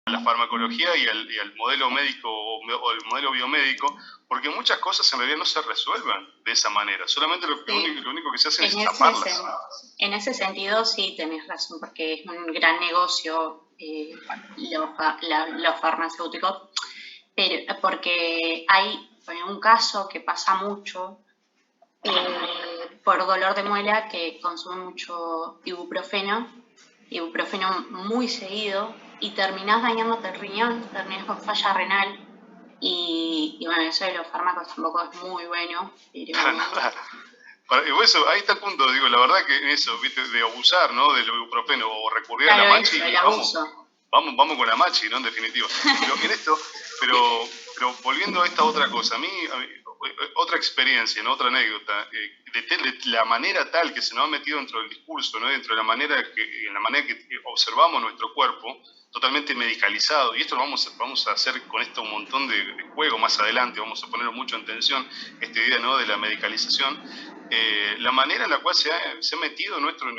la farmacología y al modelo médico o el modelo biomédico, porque muchas cosas en realidad no se resuelven de esa manera, solamente lo único que se hace es taparlas. En ese sentido sí tenés razón, porque es un gran negocio los farmacéuticos, pero porque hay un caso que pasa mucho por dolor de muela, que consumen mucho ibuprofeno muy seguido, y terminás dañándote el riñón, terminás con falla renal, y bueno, eso de los fármacos tampoco es muy bueno. Pero eso, ahí está el punto, digo, la verdad que eso, viste, de abusar, ¿no? Del ibuprofeno o recurrir a la machi, vamos con la machi, ¿no? En definitiva. Pero volviendo a esta otra cosa, a mí otra experiencia, ¿no? Otra anécdota, de la manera tal que se nos ha metido dentro del discurso, ¿no? Dentro de en la manera que observamos nuestro cuerpo, totalmente medicalizado, y esto lo vamos a hacer con esto un montón de juego más adelante, vamos a poner mucho en tensión esta idea, ¿no? De la medicalización, la manera en la cual se ha metido nuestro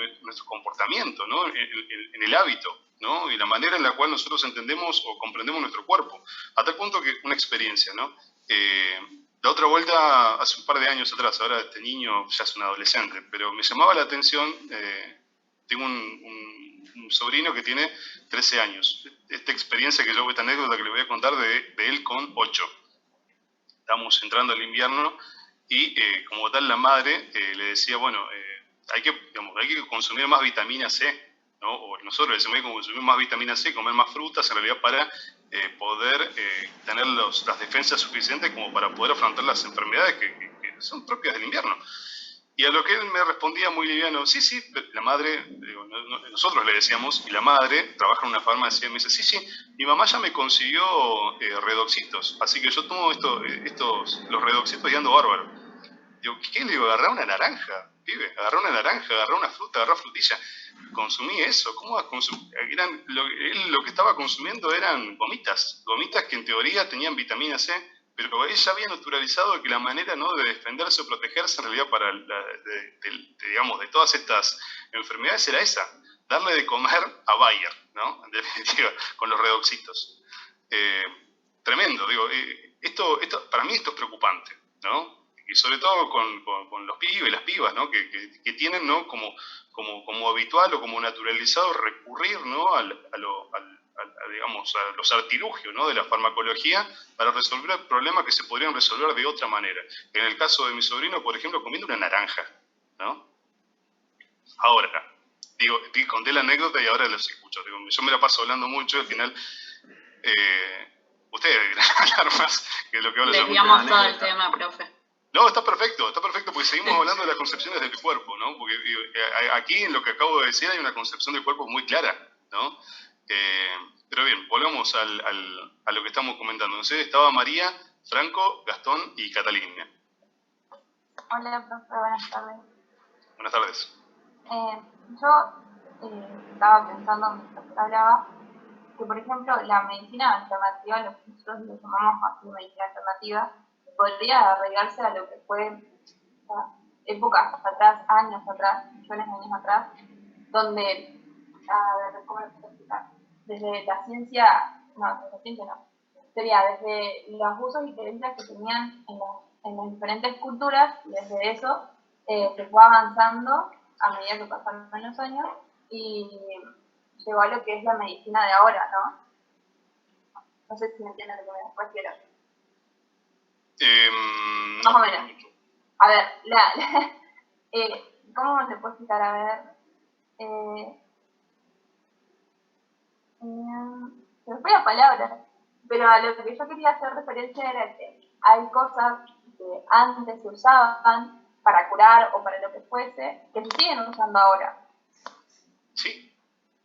comportamiento, ¿no? En el hábito, ¿no? Y la manera en la cual nosotros entendemos o comprendemos nuestro cuerpo, a tal punto que una experiencia, ¿no? La otra vuelta, hace un par de años atrás, ahora este niño ya es un adolescente, pero me llamaba la atención, tengo un sobrino que tiene 13 años. Esta experiencia esta anécdota que le voy a contar de él con 8. Estamos entrando al invierno y como tal la madre le decía, bueno, hay que consumir más vitamina C, ¿no? O nosotros le decimos hay que consumir más vitamina C, comer más frutas en realidad para poder tener las defensas suficientes como para poder afrontar las enfermedades que son propias del invierno. Y a lo que él me respondía muy liviano, sí, la madre, nosotros le decíamos, y la madre trabaja en una farmacia, y me dice, sí, mi mamá ya me consiguió redoxitos, así que yo tomo los redoxitos y ando bárbaro. Digo, ¿qué? Le digo, agarrá una naranja, pibe, agarrá una naranja, agarrá una fruta, agarrá frutilla. Consumí eso, ¿cómo vas a consumir? Él lo que estaba consumiendo eran gomitas que en teoría tenían vitamina C, pero él ya había naturalizado que la manera, ¿no? De defenderse o protegerse en realidad digamos, de todas estas enfermedades era esa, darle de comer a Bayer, ¿no? En definitiva, con los redoxitos. Tremendo, digo, para mí esto es preocupante, ¿no? Y sobre todo con los pibes y las pibas, ¿no? Que tienen, ¿no? Como habitual o como naturalizado recurrir, ¿no? Digamos, a los artilugios, ¿no? De la farmacología para resolver problemas que se podrían resolver de otra manera. En el caso de mi sobrino, por ejemplo, comiendo una naranja, ¿no? Ahora, conté la anécdota y ahora los escucho. Yo me la paso hablando mucho, al final ustedes deberían hablar más que lo que hablo yo. Desviamos todo el tema, profe. No, está perfecto, porque seguimos hablando de las concepciones del cuerpo, ¿no? Porque aquí en lo que acabo de decir hay una concepción del cuerpo muy clara, ¿no? Pero bien, volvamos a lo que estamos comentando. Entonces estaba María, Franco, Gastón y Catalina. Hola, profe, buenas tardes. Buenas tardes. Yo estaba pensando mientras hablaba que, por ejemplo, la medicina alternativa, lo que nosotros le llamamos así medicina alternativa, podría arraigarse a lo que fue épocas atrás, años atrás, millones de años atrás, donde, ¿cómo lo puedo explicar? Desde la ciencia, sería desde los usos y creencias que tenían en las diferentes culturas, y desde eso se fue avanzando a medida que pasaron los años y llegó a lo que es la medicina de ahora, ¿no? No sé si me entienden a lo que me refiero. Más o menos. A ver, ¿cómo se puede explicar? A ver, se me fue la palabra, pero a lo que yo quería hacer referencia era que hay cosas que antes se usaban para curar o para lo que fuese, que se siguen usando ahora. Sí.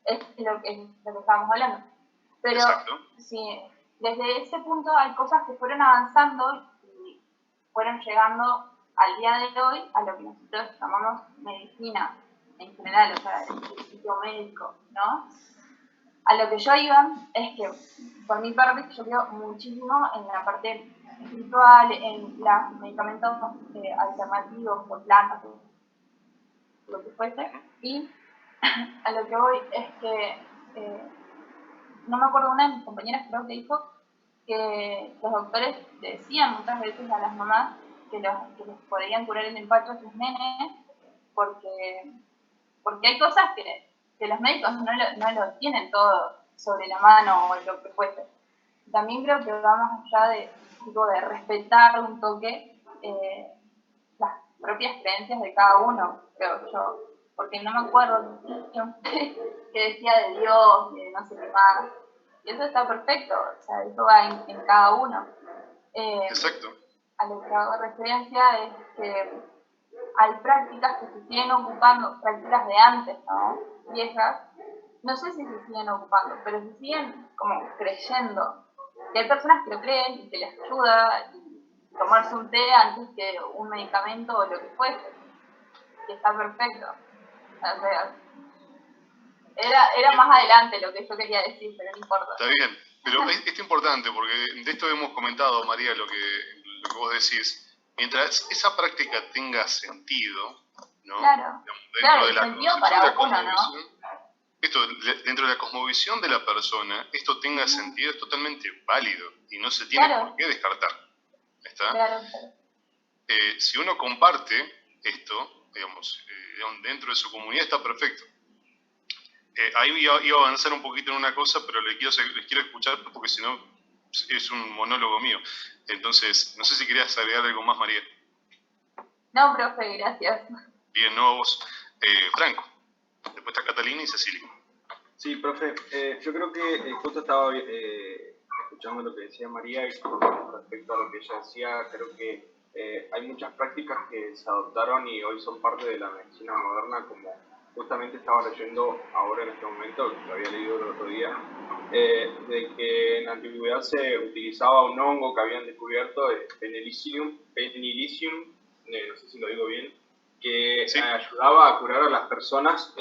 Es lo que estábamos hablando. Pero sí, desde ese punto hay cosas que fueron avanzando y fueron llegando al día de hoy a lo que nosotros llamamos medicina en general, o sea, el sitio médico, ¿no? A lo que yo iba es que, por mi parte, yo creo muchísimo en la parte espiritual, en los medicamentos alternativos o plantas, lo que fuese, y a lo que voy es que no me acuerdo, una de mis compañeras creo que dijo que los doctores decían muchas veces a las mamás que les podían curar el empacho a sus nenes porque hay cosas que los médicos no lo tienen todo sobre la mano o lo que fuese. También creo que va más allá de respetar un toque las propias creencias de cada uno, creo yo. Porque no me acuerdo que decía de Dios, de no sé qué más. Y eso está perfecto, o sea, eso va en cada uno. Exacto. A lo que hago referencia es que hay prácticas que se siguen ocupando, prácticas de antes, ¿no? Viejas, no sé si se siguen ocupando, pero se siguen como creyendo. Y hay personas que lo creen y que les ayuda y tomarse un té antes que un medicamento o lo que fuese. Y está perfecto. O sea, era más adelante lo que yo quería decir, pero no importa. Está bien, pero es importante porque de esto hemos comentado, María, lo que vos decís. Mientras esa práctica tenga sentido, ¿no? Claro, dentro de la sentido para uno, ¿no? Dentro de la cosmovisión de la persona, esto tenga sentido, es totalmente válido y no se tiene por qué descartar. ¿Está? Claro. Si uno comparte esto, digamos, dentro de su comunidad, está perfecto. Ahí iba a avanzar un poquito en una cosa, pero les quiero escuchar porque si no es un monólogo mío. Entonces, no sé si querías agregar algo más, María. No, profe, gracias. Bien, no a vos. Franco. Después está Catalina y Cecilia. Sí, profe. Yo creo que justo estaba escuchando lo que decía María y con respecto a lo que ella decía, creo que hay muchas prácticas que se adoptaron y hoy son parte de la medicina moderna, como justamente estaba leyendo ahora en este momento, lo había leído el otro día, de que en la antigüedad se utilizaba un hongo que habían descubierto, Penicillium, no sé si lo digo bien, que sí, ayudaba a curar a las personas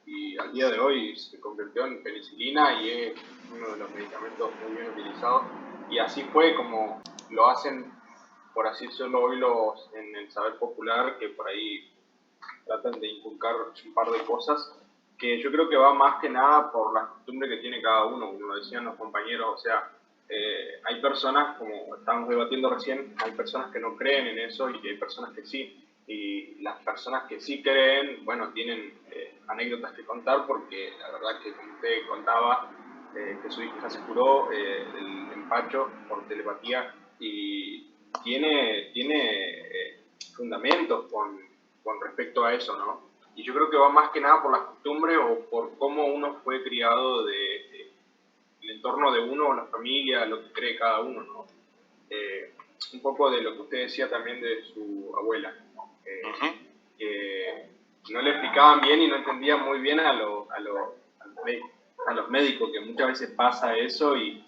y al día de hoy se convirtió en penicilina y es uno de los medicamentos muy bien utilizados. Y así fue como lo hacen, por así decirlo, hoy en el saber popular, que por ahí tratan de inculcar un par de cosas, que yo creo que va más que nada por la costumbre que tiene cada uno, como lo decían los compañeros, o sea, hay personas, como estábamos debatiendo recién, hay personas que no creen en eso y hay personas que sí. Y las personas que sí creen, bueno, tienen anécdotas que contar porque la verdad que como usted contaba, que su hija se curó el empacho por telepatía y tiene fundamentos con respecto a eso, ¿no? Y yo creo que va más que nada por la costumbre o por cómo uno fue criado el entorno de uno, la familia, lo que cree cada uno, ¿no? Un poco de lo que usted decía también de su abuela, ¿no? Que no le explicaban bien y no entendían muy bien a los médicos, que muchas veces pasa eso y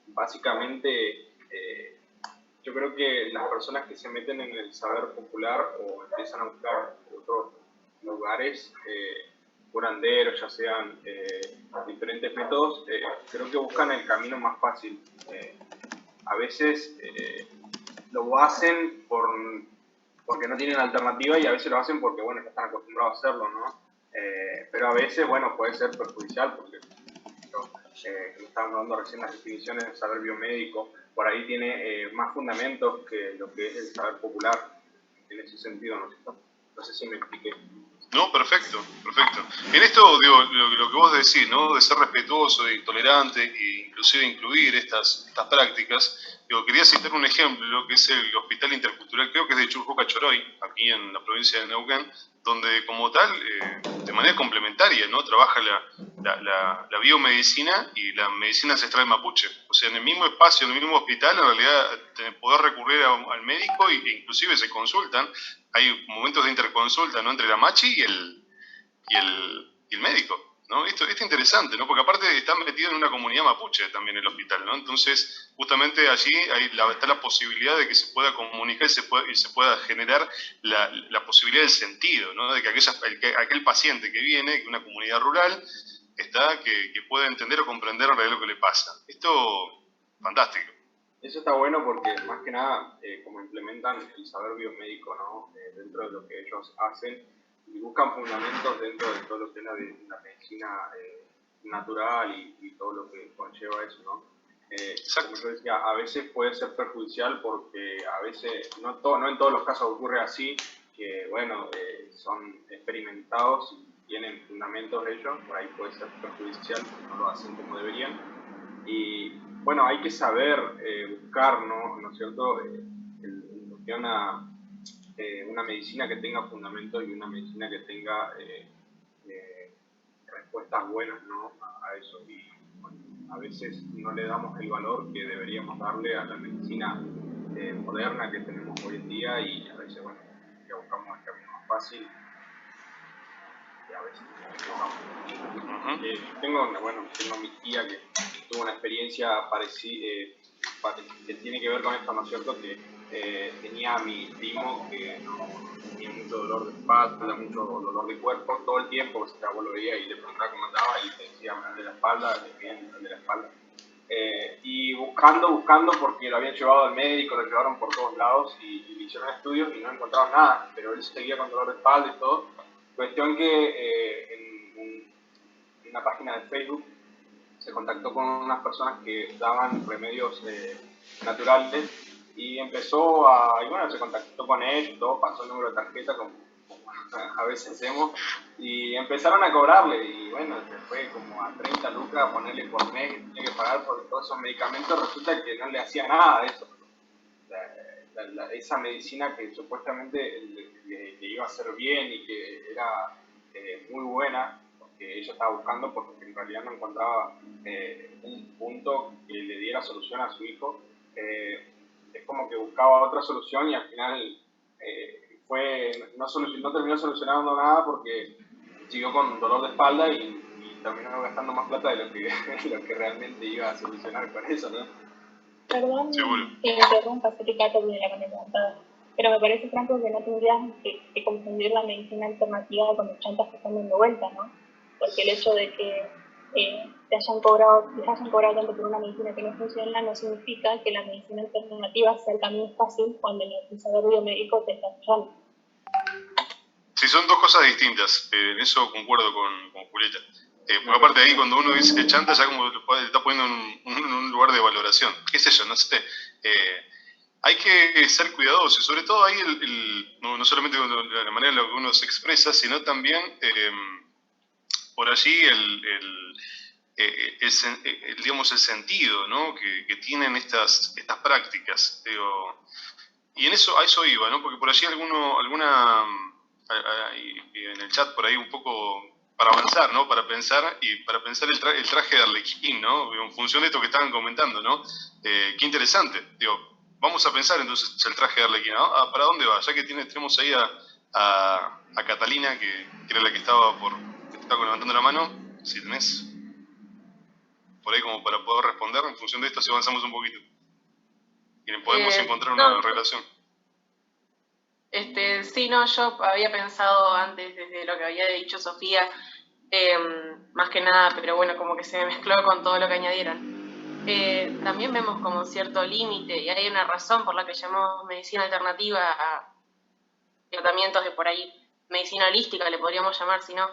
básicamente yo creo que las personas que se meten en el saber popular o empiezan a buscar otros lugares, curanderos, ya sean diferentes métodos, creo que buscan el camino más fácil. A veces lo hacen porque no tienen alternativa y a veces lo hacen porque, bueno, ya están acostumbrados a hacerlo, ¿no? Pero a veces, bueno, puede ser perjudicial porque, como estábamos hablando recién, las definiciones del saber biomédico, por ahí tiene más fundamentos que lo que es el saber popular en ese sentido, ¿no? No sé si me expliqué. No, perfecto, perfecto. En esto, digo, lo que vos decís, ¿no? De ser respetuoso e intolerante e inclusive incluir estas prácticas, digo, quería citar un ejemplo que es el Hospital Intercultural, creo que es de Churruca Choroy, aquí en la provincia de Neuquén, donde como tal, de manera complementaria, ¿no? Trabaja la biomedicina y la medicina ancestral mapuche. O sea, en el mismo espacio, en el mismo hospital, en realidad poder recurrir al médico e inclusive se consultan. Hay momentos de interconsulta, ¿no? Entre la machi y el médico, ¿no? Esto es interesante, ¿no? Porque aparte está metido en una comunidad mapuche también el hospital, ¿no? Entonces, justamente allí está la posibilidad de que se pueda comunicar y se pueda generar la posibilidad del sentido, ¿no? De que aquel paciente que viene, que una comunidad rural, que pueda entender o comprender en realidad lo que le pasa. Esto, fantástico. Eso está bueno porque más que nada como implementan el saber biomédico, ¿no? Dentro de lo que ellos hacen y buscan fundamentos dentro de todo lo que es la medicina natural y todo lo que conlleva eso, ¿no? Como yo decía, a veces puede ser perjudicial porque a veces, no en todos los casos ocurre así, que bueno, son experimentados y tienen fundamentos ellos, por ahí puede ser perjudicial porque no lo hacen como deberían. Y bueno, hay que saber buscar, ¿no es cierto? Una medicina que tenga fundamentos y una medicina que tenga respuestas buenas, ¿no? A eso. Y bueno, a veces no le damos el valor que deberíamos darle a la medicina moderna que tenemos hoy en día y a veces, bueno, ya buscamos el camino más fácil y a veces no. Tengo mi tía que tuvo una experiencia parecida, que tiene que ver con esto, ¿no es cierto? Que tenía a mi primo que no tenía mucho dolor de espalda, mucho dolor de cuerpo todo el tiempo, o sea, vos lo veías y le preguntaba cómo andaba y te decía, me duele la espalda, me duele la espalda. Y buscando, porque lo habían llevado al médico, lo llevaron por todos lados y le hicieron estudios y no encontraron nada, pero él seguía con dolor de espalda y todo. Cuestión que en una página de Facebook se contactó con unas personas que daban remedios naturales y se contactó con él, todo, pasó el número de tarjeta como a veces hacemos y empezaron a cobrarle y bueno, se fue como a 30 lucas a ponerle por mes que tenía que pagar por todos esos medicamentos, resulta que no le hacía nada de eso. Esa medicina que supuestamente le iba a hacer bien y que era muy buena, que ella estaba buscando porque en realidad no encontraba un punto que le diera solución a su hijo, es como que buscaba otra solución y al final no terminó solucionando nada porque siguió con dolor de espalda y terminó gastando más plata de lo que realmente iba a solucionar con eso, ¿no? Perdón que me interrumpa, sé que Cato viene la pregunta, pero me parece, Franco, que no tendrías que confundir la medicina alternativa con los chantas que están dando vuelta, ¿no? Porque el hecho de que les hayan cobrado tanto por una medicina que no funciona no significa que la medicina alternativa sea el camino fácil cuando el saber biomédico te está fallando. Sí, son dos cosas distintas, en eso concuerdo con Julieta. Porque aparte de ahí, cuando uno dice chanta, ya como le está poniendo en un lugar de valoración. ¿Qué sé yo? No sé. Hay que ser cuidadosos, sobre todo ahí no solamente con la manera en la que uno se expresa, sino también por allí digamos, el sentido, ¿no? que tienen estas prácticas. Y a eso iba, ¿no? Porque por allí en el chat por ahí un poco para avanzar, ¿no? Para pensar el traje de Arlequín, ¿no? En función de esto que estaban comentando, ¿no? Qué interesante. Vamos a pensar entonces el traje de Arlequín, ¿no? ¿Para dónde va? Ya que tenemos ahí a Catalina, que era la que estaba levantando la mano, si tenés por ahí como para poder responder en función de esto, si avanzamos un poquito. Y podemos encontrar una relación. Sí, no, yo había pensado antes, desde lo que había dicho Sofía, más que nada, pero bueno, como que se me mezcló con todo lo que añadieron. También vemos como cierto límite, y hay una razón por la que llamamos medicina alternativa a tratamientos de por ahí, medicina holística le podríamos llamar, si no.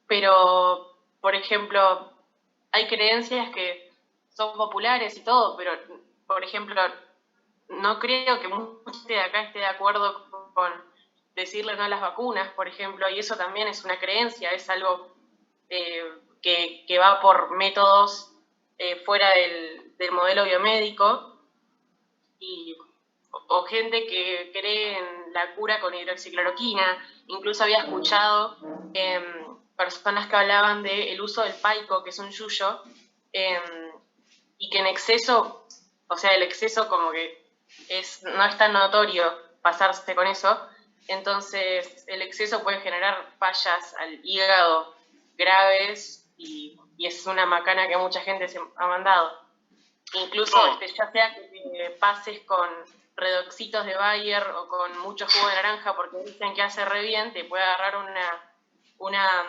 Pero, por ejemplo, hay creencias que son populares y todo, pero, por ejemplo, no creo que mucha gente de acá esté de acuerdo con decirle no a las vacunas, por ejemplo, y eso también es una creencia, es algo que va por métodos fuera del modelo biomédico, o gente que cree en la cura con hidroxicloroquina. Incluso había escuchado personas que hablaban del uso del paico, que es un yuyo, y que en exceso, o sea, el exceso como que no es tan notorio pasarse con eso, entonces el exceso puede generar fallas al hígado graves y es una macana que mucha gente se ha mandado. Incluso ya sea que pases con redoxitos de Bayer o con mucho jugo de naranja porque dicen que hace re bien, te puede agarrar una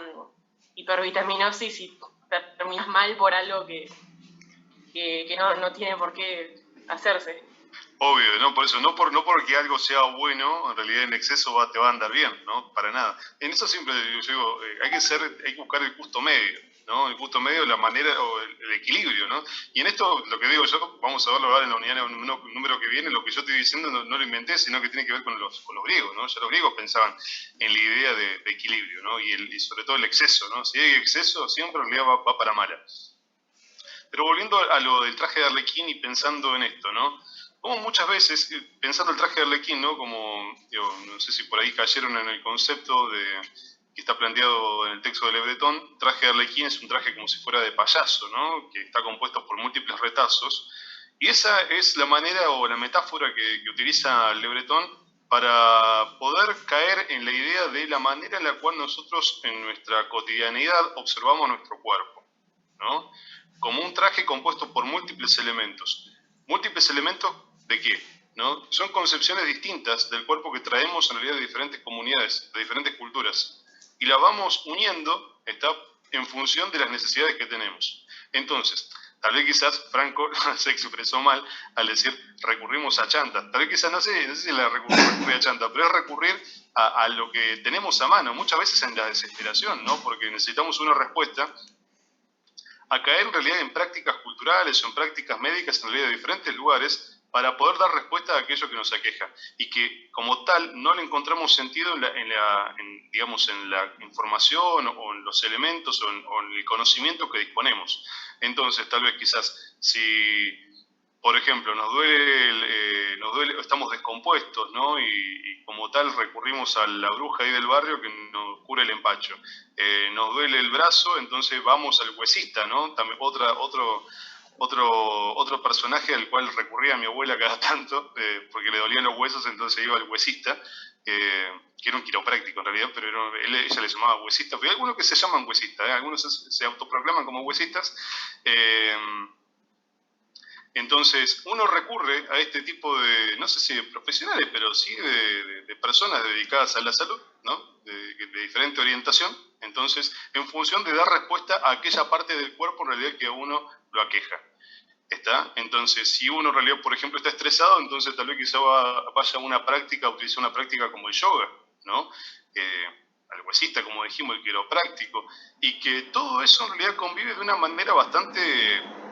hipervitaminosis y terminas mal por algo que no tiene por qué hacerse. Obvio, ¿no? Por eso, no porque algo sea bueno, en realidad en exceso te va a andar bien, ¿no? Para nada. En eso siempre yo digo, hay que buscar el justo medio, ¿no? El justo medio, la manera, o el equilibrio, ¿no? Y en esto, lo que digo yo, vamos a verlo ahora en la unidad número que viene, lo que yo estoy diciendo no lo inventé, sino que tiene que ver con los griegos, ¿no? Ya los griegos pensaban en la idea de equilibrio, ¿no? Y sobre todo el exceso, ¿no? Si hay exceso, siempre en realidad va para mala. Pero volviendo a lo del traje de Arlequín y pensando en esto, ¿no? Como muchas veces, pensando el traje de Arlequín, ¿no? Como, digo, no sé si por ahí cayeron en el concepto que está planteado en el texto de Le Breton, traje de Arlequín es un traje como si fuera de payaso, ¿no? Que está compuesto por múltiples retazos. Y esa es la manera o la metáfora que utiliza Le Breton para poder caer en la idea de la manera en la cual nosotros en nuestra cotidianidad observamos nuestro cuerpo, ¿no? Como un traje compuesto por múltiples elementos. ¿Múltiples elementos de qué? ¿No? Son concepciones distintas del cuerpo que traemos en realidad de diferentes comunidades, de diferentes culturas. Y la vamos uniendo en función de las necesidades que tenemos. Entonces, tal vez quizás Franco se expresó mal al decir recurrimos a chanta. Tal vez quizás, no sé si la recurrir a chanta, pero es recurrir a lo que tenemos a mano, muchas veces en la desesperación, ¿no? Porque necesitamos una respuesta a caer en realidad en prácticas culturales o en prácticas médicas en realidad de diferentes lugares para poder dar respuesta a aquello que nos aqueja y que como tal no le encontramos sentido en la información o en los elementos o en el conocimiento que disponemos. Entonces tal vez quizás si por ejemplo, nos duele, estamos descompuestos, ¿no? Y como tal recurrimos a la bruja ahí del barrio que nos cura el empacho. Nos duele el brazo, entonces vamos al huesista, ¿no? También otro personaje al cual recurría mi abuela cada tanto, porque le dolían los huesos, entonces iba al huesista, que era un quiropráctico en realidad, pero ella le llamaba huesista. Pero hay algunos que se llaman huesistas, algunos se autoproclaman como huesistas. Entonces, uno recurre a este tipo de, no sé si de profesionales, pero sí de personas dedicadas a la salud, ¿no? De diferente orientación. Entonces, en función de dar respuesta a aquella parte del cuerpo en realidad que a uno lo aqueja. ¿Está? Entonces, si uno en realidad, por ejemplo, está estresado, entonces tal vez quizá vaya a una práctica, utilice una práctica como el yoga, ¿no? Al huesista, como dijimos, el quiropráctico, y que todo eso en realidad convive de una manera bastante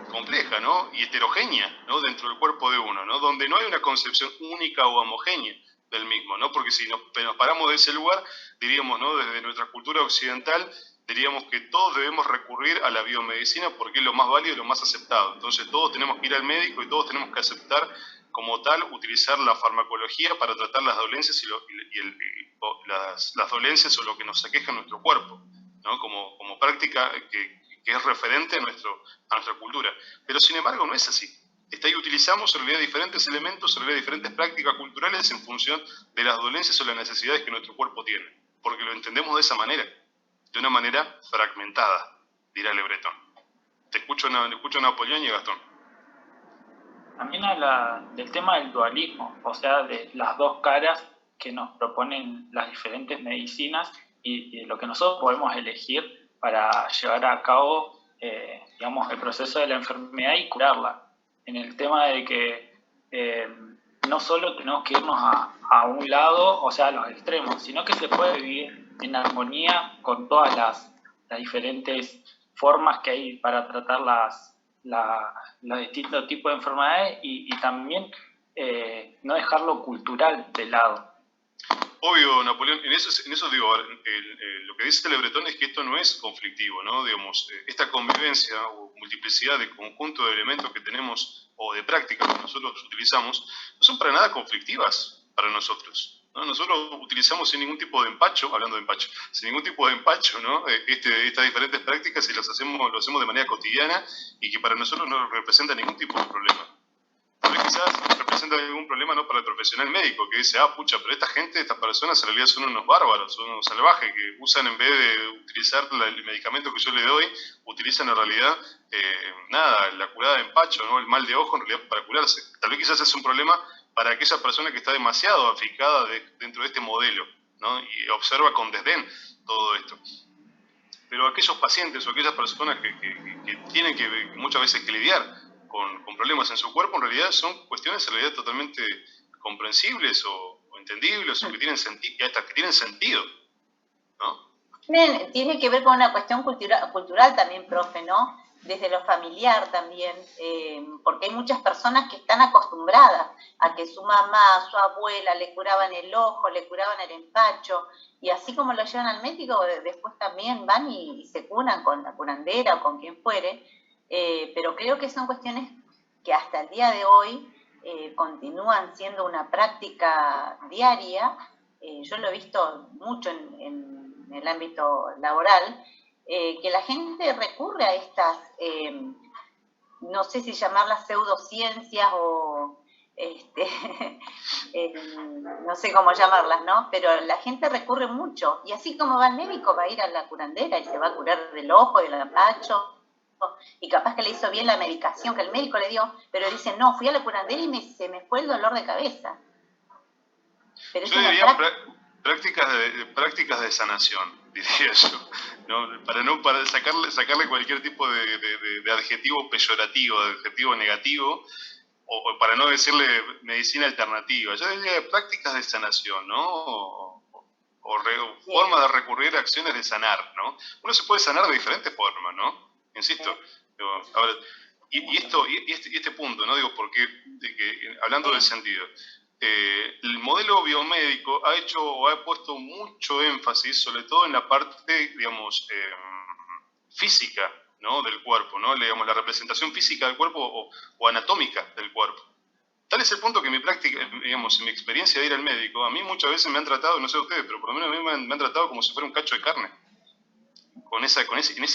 compleja, ¿no? Y heterogénea, ¿no? Dentro del cuerpo de uno, ¿no? Donde no hay una concepción única o homogénea del mismo, ¿no? Porque si nos paramos de ese lugar, diríamos, ¿no? Desde nuestra cultura occidental, diríamos que todos debemos recurrir a la biomedicina porque es lo más válido y lo más aceptado. Entonces todos tenemos que ir al médico y todos tenemos que aceptar como tal utilizar la farmacología para tratar las dolencias las dolencias o lo que nos aqueja en nuestro cuerpo, ¿no? Como práctica que es referente a nuestra cultura. Pero sin embargo no es así. Ahí utilizamos en realidad diferentes elementos, en realidad diferentes prácticas culturales en función de las dolencias o las necesidades que nuestro cuerpo tiene, porque lo entendemos de esa manera, de una manera fragmentada, dirá Le Breton. Te escucho Napoleón y Gastón. También habla del tema del dualismo, o sea, de las dos caras que nos proponen las diferentes medicinas y lo que nosotros podemos elegir para llevar a cabo, digamos, el proceso de la enfermedad y curarla. En el tema de que no solo tenemos que irnos a un lado, o sea, a los extremos, sino que se puede vivir en armonía con todas las diferentes formas que hay para tratar los distintos tipos de enfermedades y también no dejarlo cultural de lado. Obvio, Napoleón, en eso digo, lo que dice Le Breton es que esto no es conflictivo, ¿no? Digamos, esta convivencia o multiplicidad de conjunto de elementos que tenemos o de prácticas que nosotros utilizamos no son para nada conflictivas para nosotros, ¿no? Nosotros utilizamos sin ningún tipo de empacho, hablando de empacho, sin ningún tipo de empacho, ¿no? Estas diferentes prácticas y lo hacemos de manera cotidiana y que para nosotros no representa ningún tipo de problema. Pero quizás representa algún problema no para el profesional médico que dice, pucha, pero estas personas en realidad son unos bárbaros, son unos salvajes que usan en vez de utilizar el medicamento que yo le doy, utilizan en realidad la curada de empacho, ¿no? El mal de ojo en realidad para curarse. Tal vez quizás es un problema para aquella persona que está demasiado aficada dentro de este modelo, ¿no? Y observa con desdén todo esto. Pero aquellos pacientes o aquellas personas que tienen que muchas veces que lidiar con problemas en su cuerpo, en realidad son cuestiones en realidad totalmente comprensibles o entendibles o que tienen sentido, hasta que tienen sentido, ¿no? Tiene que ver con una cuestión cultural también, profe, ¿no? Desde lo familiar también, porque hay muchas personas que están acostumbradas a que su mamá, su abuela le curaban el ojo, le curaban el empacho, y así como lo llevan al médico, después también van y se curan con la curandera o con quien fuere, pero creo que son cuestiones que hasta el día de hoy continúan siendo una práctica diaria. Yo lo he visto mucho en el ámbito laboral, que la gente recurre a estas, no sé si llamarlas pseudociencias o no sé cómo llamarlas, ¿no? Pero la gente recurre mucho, y así como va al médico, va a ir a la curandera y se va a curar del ojo, del empacho, y capaz que le hizo bien la medicación que el médico le dio, pero dice, no, fui a la curandera y se me fue el dolor de cabeza. Pero yo diría prácticas de sanación, diría yo, ¿no? Para sacarle cualquier tipo de adjetivo peyorativo, de adjetivo negativo, o para no decirle medicina alternativa. Yo diría prácticas de sanación, ¿no? Formas de recurrir a acciones de sanar, ¿no? Uno se puede sanar de diferentes formas, ¿no? Insisto. Ahora, este punto, ¿no? Digo, porque hablando del sentido, el modelo biomédico ha puesto mucho énfasis, sobre todo en la parte, digamos, física, ¿no? Del cuerpo, ¿no? Digamos, la representación física del cuerpo o anatómica del cuerpo. Tal es el punto que en mi práctica, digamos, en mi experiencia de ir al médico, a mí muchas veces me han tratado, no sé ustedes, pero por lo menos a mí me han tratado como si fuera un cacho de carne. En esa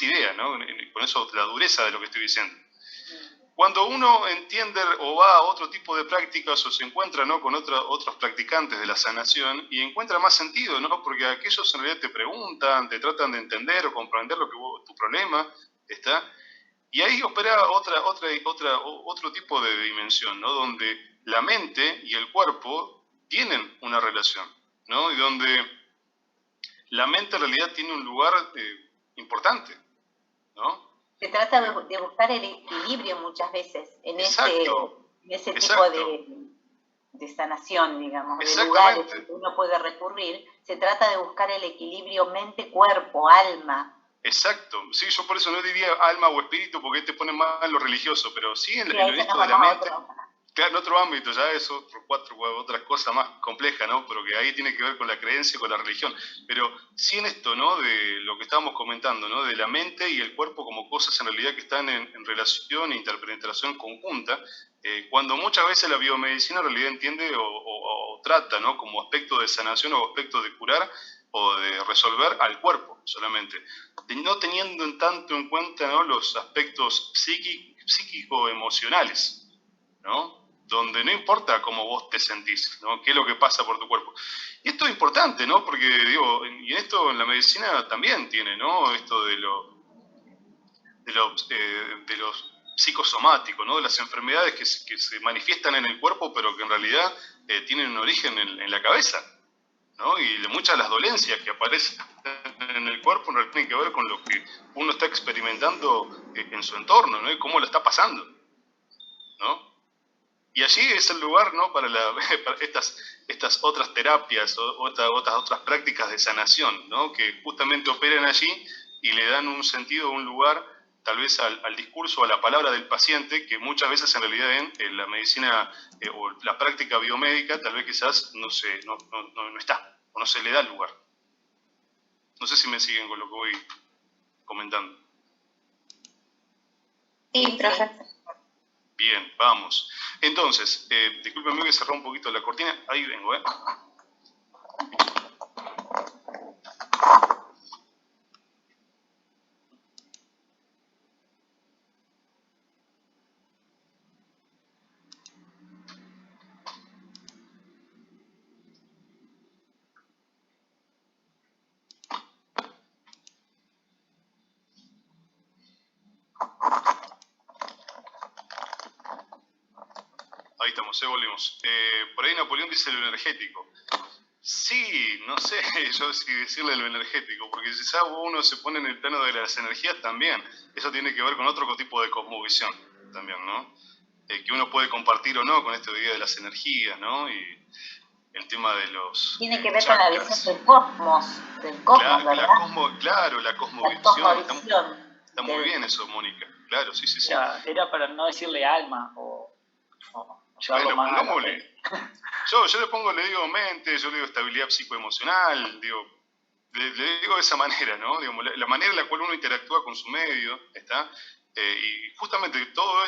idea, ¿no? Con eso, la dureza de lo que estoy diciendo. Cuando uno entiende o va a otro tipo de prácticas o se encuentra, ¿no? Con otros practicantes de la sanación y encuentra más sentido, ¿no? Porque aquellos en realidad te preguntan, te tratan de entender o comprender tu problema, ¿está? Y ahí opera otro tipo de dimensión, ¿no? Donde la mente y el cuerpo tienen una relación, ¿no? Y donde la mente en realidad tiene un lugar importante, ¿no? Se trata de buscar el equilibrio muchas veces en ese tipo de sanación, digamos, de lugares que uno puede recurrir. Se trata de buscar el equilibrio mente-cuerpo, alma. Exacto, sí, yo por eso no diría alma o espíritu porque te pone mal lo religioso, pero sí en esto de la mente. Claro, en otro ámbito ya es otra cosa más compleja, ¿no? Pero que ahí tiene que ver con la creencia y con la religión. Pero sí en esto, ¿no? De lo que estábamos comentando, ¿no? De la mente y el cuerpo como cosas en realidad que están en relación e interpretación conjunta, cuando muchas veces la biomedicina en realidad entiende o trata, ¿no? Como aspecto de sanación o aspecto de curar o de resolver al cuerpo solamente, no teniendo tanto en cuenta, ¿no? Los aspectos psíquico-emocionales, ¿no? Donde no importa cómo vos te sentís, ¿no? Qué es lo que pasa por tu cuerpo. Y esto es importante, ¿no? Porque, digo, y en esto en la medicina también tiene, ¿no? Esto de los psicosomáticos, ¿no? De las enfermedades que se manifiestan en el cuerpo, pero que en realidad tienen un origen en la cabeza, ¿no? Y muchas de las dolencias que aparecen en el cuerpo en realidad tienen que ver con lo que uno está experimentando en su entorno, ¿no? Y cómo lo está pasando, ¿no? Y allí es el lugar, ¿no? para estas otras terapias o otras prácticas de sanación, ¿no? Que justamente operan allí y le dan un sentido, un lugar, tal vez al discurso, a la palabra del paciente, que muchas veces en realidad en la medicina o la práctica biomédica tal vez quizás no está, o no se le da lugar. No sé si me siguen con lo que voy comentando. Sí, profe. Bien, vamos. Entonces, discúlpenme, voy a cerrar un poquito la cortina. Ahí vengo, ¿eh? Ahí estamos, volvimos. Por ahí Napoleón dice lo energético. Sí, no sé yo si decirle lo energético, porque si uno se pone en el plano de las energías también, eso tiene que ver con otro tipo de cosmovisión, también, ¿no? Que uno puede compartir o no con esta idea de las energías, ¿no? Y el tema de los tiene que ver con la visión del cosmos, claro, ¿verdad? La cosmovisión. Está muy bien eso, Mónica. Claro, sí. O sea, era para no decirle alma o llevarlo más a yo le digo mente, yo le digo estabilidad psicoemocional, le digo de esa manera, ¿no? Digamos, la manera en la cual uno interactúa con su medio, ¿está? Y justamente todo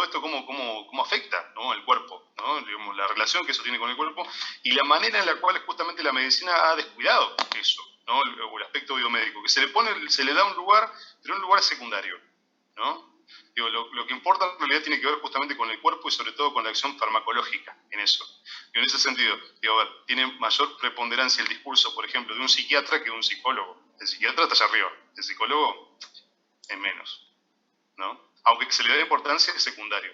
esto cómo afecta, ¿no?, al cuerpo, ¿no? Digamos, la relación que eso tiene con el cuerpo y la manera en la cual justamente la medicina ha descuidado eso, ¿no? El aspecto biomédico, que se le da un lugar, pero un lugar secundario, ¿no? Lo que importa en realidad tiene que ver justamente con el cuerpo y sobre todo con la acción farmacológica en eso. En ese sentido, a ver, tiene mayor preponderancia el discurso, por ejemplo, de un psiquiatra que de un psicólogo. El psiquiatra está allá arriba, el psicólogo es menos, ¿no? Aunque se le da importancia, es secundario.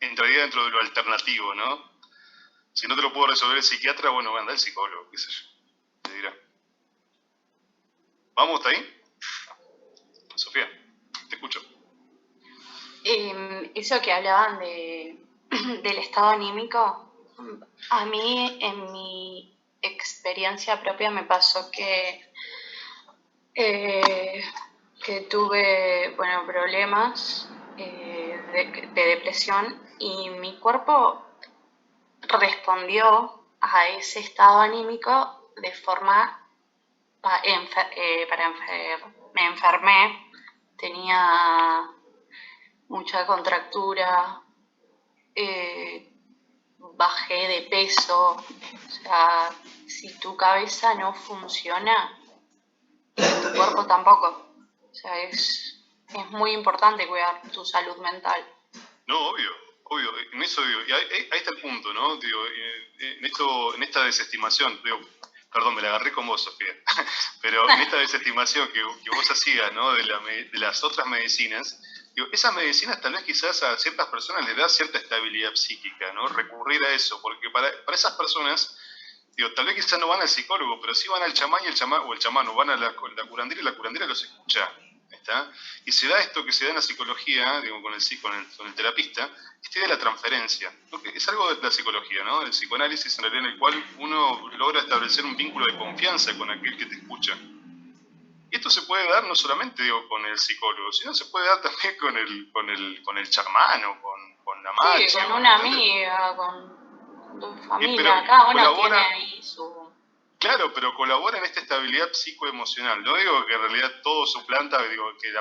Entraría dentro de lo alternativo, ¿no? Si no te lo puedo resolver el psiquiatra, bueno, anda el psicólogo, qué sé yo, te dirá. ¿Vamos hasta ahí? Sofía, te escucho. Eso que hablaban del estado anímico, a mí en mi experiencia propia me pasó que tuve problemas de depresión y mi cuerpo respondió a ese estado anímico de forma me enfermé, tenía mucha contractura, bajé de peso, o sea, si tu cabeza no funciona, tu cuerpo tampoco, o sea, es muy importante cuidar tu salud mental. No, obvio, en eso y ahí está el punto, ¿no? En esta desestimación, perdón, me la agarré con vos, Sofía, pero en esta desestimación que vos hacías, ¿no?, de las otras medicinas, esas medicinas tal vez quizás a ciertas personas les da cierta estabilidad psíquica, ¿no? Recurrir a eso, porque para esas personas, tal vez quizás no van al psicólogo, pero sí van al chamán o el chamán, o van a la curandera y la curandera los escucha, ¿está? Y se da esto que se da en la psicología, con el terapista, esta idea de la transferencia, ¿no? Que es algo de la psicología, ¿no? El psicoanálisis en realidad en el cual uno logra establecer un vínculo de confianza con aquel que te escucha. Y esto se puede dar no solamente con el psicólogo, sino se puede dar también con el chamán o con la madre. Sí, con una amiga, con tu familia, cada uno tiene ahí su... Claro, pero colabora en esta estabilidad psicoemocional. No digo que en realidad todo suplanta, que la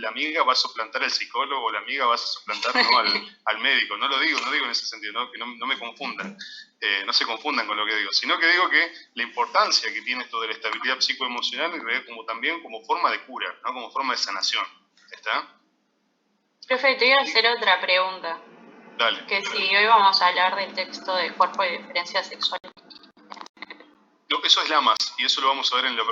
amiga va a suplantar al psicólogo o la amiga va a suplantar, ¿no?, al médico. No digo en ese sentido, ¿no? Que no me confundan. No se confundan con lo que digo, sino que digo que la importancia que tiene esto de la estabilidad psicoemocional en realidad también como forma de cura, ¿no?, como forma de sanación. ¿Está? Profe, te iba a hacer otra pregunta. Dale. Que si hoy vamos a hablar del texto de cuerpo y diferencias sexuales. No, eso es Lamas, y eso lo vamos a ver en el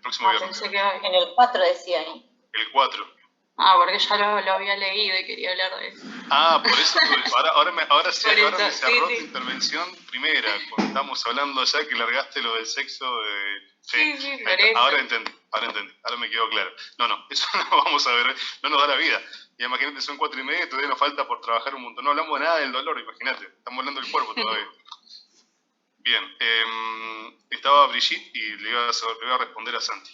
próximo viernes. En el 4 decía ahí. El 4. Porque ya lo había leído y quería hablar de eso. Por eso, ahora sí, ahora me cerró tu intervención primera, cuando estamos hablando ya que largaste lo del sexo. Sí, por eso. Ahora entendí, ahora me quedó claro. No, eso no vamos a ver, no nos da la vida. Y imagínate, son 4:30 y todavía nos falta por trabajar un montón. No hablamos de nada del dolor, imagínate, estamos hablando del cuerpo todavía. Bien, estaba Brigitte y le iba a responder a Santi.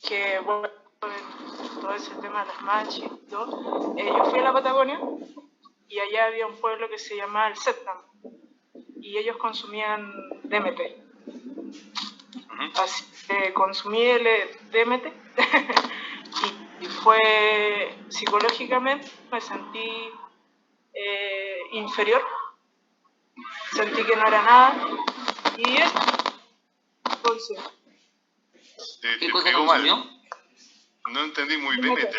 Que bueno, todo ese tema de las manchas y todo, yo fui a la Patagonia y allá había un pueblo que se llamaba el Setnam y ellos consumían DMT. Así que consumí el DMT y fue psicológicamente, me sentí inferior, sentí que no era nada y eso, entonces... ¿Qué cosa consumió? No entendí muy bien. DMT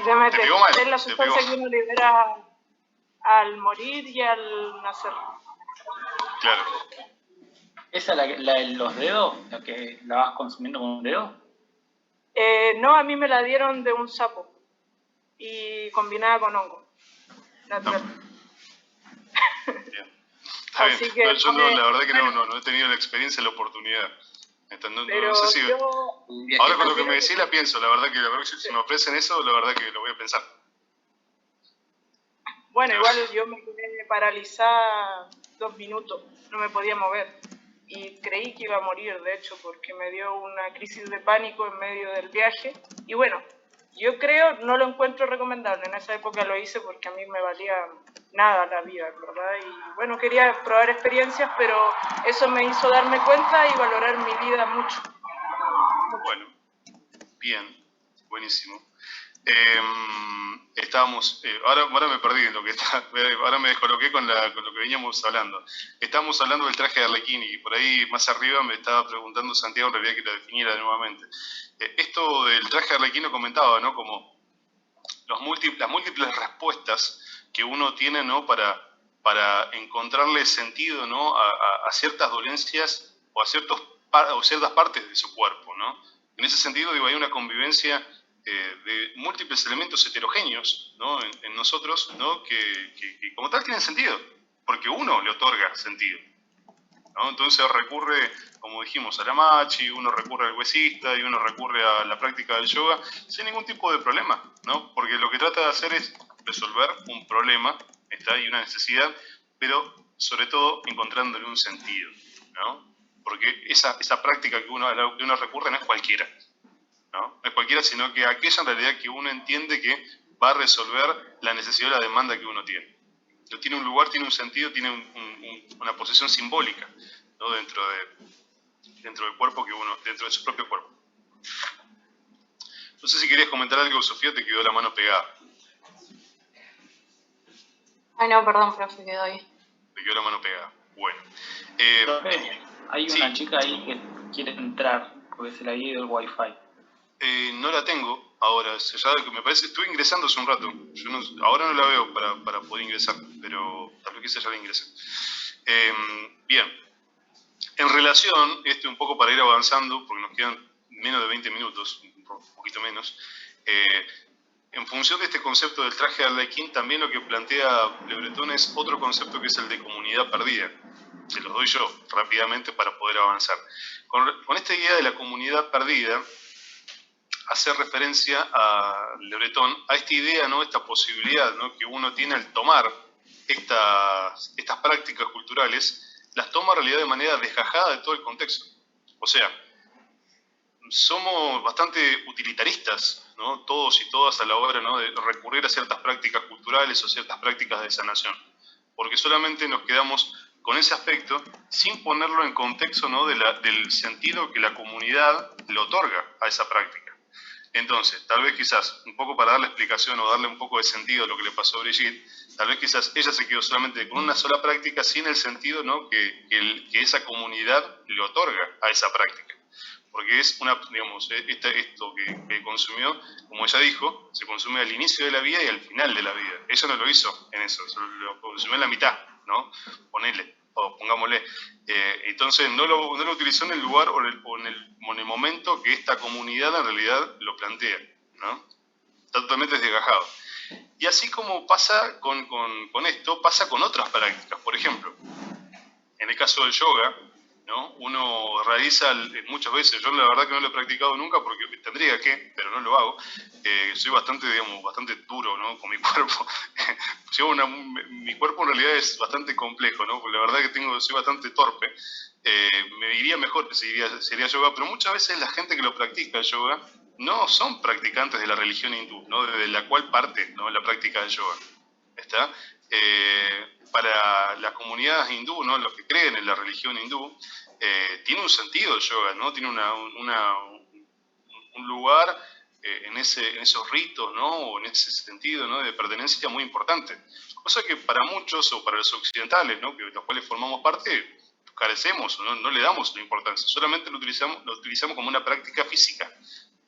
mal. Es la sustancia que uno libera al morir y al nacer. Claro. ¿Esa es la de los dedos? ¿La que la vas consumiendo con un dedo? No, a mí me la dieron de un sapo y combinada con hongo natural. Bien. Está Así bien. que No, yo no, la verdad que bueno, no he tenido la experiencia, la oportunidad. No, pero no sé si... yo Ahora con lo que me decís la pienso, la verdad que si me ofrecen eso, la verdad que lo voy a pensar. Bueno, igual yo me quedé paralizada 2 minutos, no me podía mover. Y creí que iba a morir, de hecho, porque me dio una crisis de pánico en medio del viaje. Y bueno, yo creo, no lo encuentro recomendable. En esa época lo hice porque a mí me valía nada la vida, ¿verdad? Y bueno, quería probar experiencias, pero eso me hizo darme cuenta y valorar mi vida mucho. Bueno, bien, buenísimo. Estábamos, ahora me perdí en lo que está, ahora me descoloqué con lo que veníamos hablando. Estábamos hablando del traje de Arlequín y por ahí más arriba me estaba preguntando Santiago en realidad que lo definiera nuevamente. Esto del traje de Arlequín lo comentaba, ¿no? Como las múltiples respuestas que uno tiene, ¿no? Para encontrarle sentido, ¿no? A ciertas dolencias o a ciertas partes de su cuerpo, ¿no? En ese sentido, digo, hay una convivencia de múltiples elementos heterogéneos, ¿no? en nosotros, ¿no? que como tal tienen sentido, porque uno le otorga sentido, ¿no? Entonces recurre, como dijimos, a la machi, uno recurre al huesista y uno recurre a la práctica del yoga sin ningún tipo de problema, ¿no? Porque lo que trata de hacer es resolver un problema, está ahí una necesidad, pero sobre todo encontrándole un sentido, ¿no? Porque esa práctica a la que uno recurre no es cualquiera, ¿no? No es cualquiera, sino que aquella en realidad que uno entiende que va a resolver la necesidad o la demanda que uno tiene. Tiene un lugar, tiene un sentido, tiene una posición simbólica, ¿no? dentro del cuerpo dentro de su propio cuerpo. No sé si querías comentar algo, Sofía, te quedó la mano pegada. Ay, no, perdón, profe, quedó ahí. Te quedó la mano pegada. Bueno. Hay una chica ahí que quiere entrar porque se le ha ido el wifi. No la tengo ahora, me parece, estuve ingresando hace un rato. Ahora no la veo para poder ingresar, pero tal vez quizás ya la ingresé. Bien, en relación, un poco para ir avanzando, porque nos quedan menos de 20 minutos, un poquito menos, en función de este concepto del traje de Arlequín, también lo que plantea Le Breton es otro concepto que es el de comunidad perdida. Se los doy yo rápidamente para poder avanzar. Con esta idea de la comunidad perdida, hacer referencia a Le Breton, a esta idea, ¿no? Esta posibilidad, ¿no? que uno tiene al tomar estas prácticas culturales, las toma en realidad de manera desgajada de todo el contexto. O sea, somos bastante utilitaristas, ¿no? Todos y todas a la hora, ¿no? de recurrir a ciertas prácticas culturales o ciertas prácticas de sanación, porque solamente nos quedamos con ese aspecto sin ponerlo en contexto, ¿no? del sentido que la comunidad le otorga a esa práctica. Entonces, tal vez quizás, un poco para darle explicación o darle un poco de sentido a lo que le pasó a Brigitte, tal vez quizás ella se quedó solamente con una sola práctica sin el sentido, ¿no? que esa comunidad le otorga a esa práctica. Porque es esto que consumió, como ella dijo, se consume al inicio de la vida y al final de la vida. Ella no lo hizo en eso, lo consumió en la mitad, ¿no? Pongámosle. Entonces no lo utilizó en el lugar o en el momento que esta comunidad en realidad lo plantea, ¿no? Está totalmente desgajado. Y así como pasa con esto, pasa con otras prácticas. Por ejemplo, en el caso del yoga, ¿no? Uno realiza muchas veces, yo la verdad que no lo he practicado nunca porque tendría que, pero no lo hago. Soy bastante duro, ¿no? Con mi cuerpo. Mi cuerpo en realidad es bastante complejo, ¿no? Porque la verdad que soy bastante torpe. Me iría mejor que sería yoga, pero muchas veces la gente que lo practica el yoga no son practicantes de la religión hindú, ¿no? De la cual parte, ¿no? la práctica del yoga. ¿Está? Para las comunidades hindú, ¿no? Los que creen en la religión hindú, tiene un sentido el yoga, ¿no? Tiene un lugar en esos ritos, ¿no? O en ese sentido, ¿no? de pertenencia muy importante. Cosa que para muchos, o para los occidentales, ¿no? que los cuales formamos parte, carecemos, no le damos la importancia, solamente lo utilizamos como una práctica física,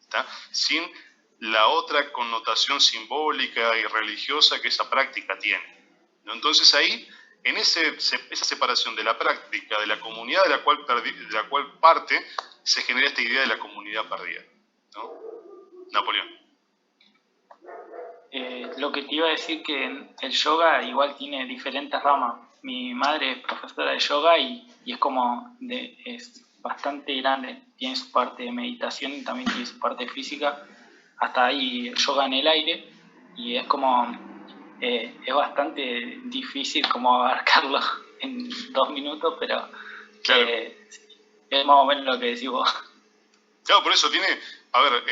¿está? Sin la otra connotación simbólica y religiosa que esa práctica tiene. Entonces ahí, en esa separación de la práctica, de la comunidad de la cual parte, se genera esta idea de la comunidad perdida, ¿no? Napoleón. Lo que te iba a decir que el yoga igual tiene diferentes ramas. mi madre es profesora de yoga y es como, es bastante grande, tiene su parte de meditación y también tiene su parte física, hasta ahí yoga en el aire, y es como, es bastante difícil como abarcarlo en 2 minutos, pero claro. Es más o menos lo que decís vos. Claro, por eso tiene, a ver,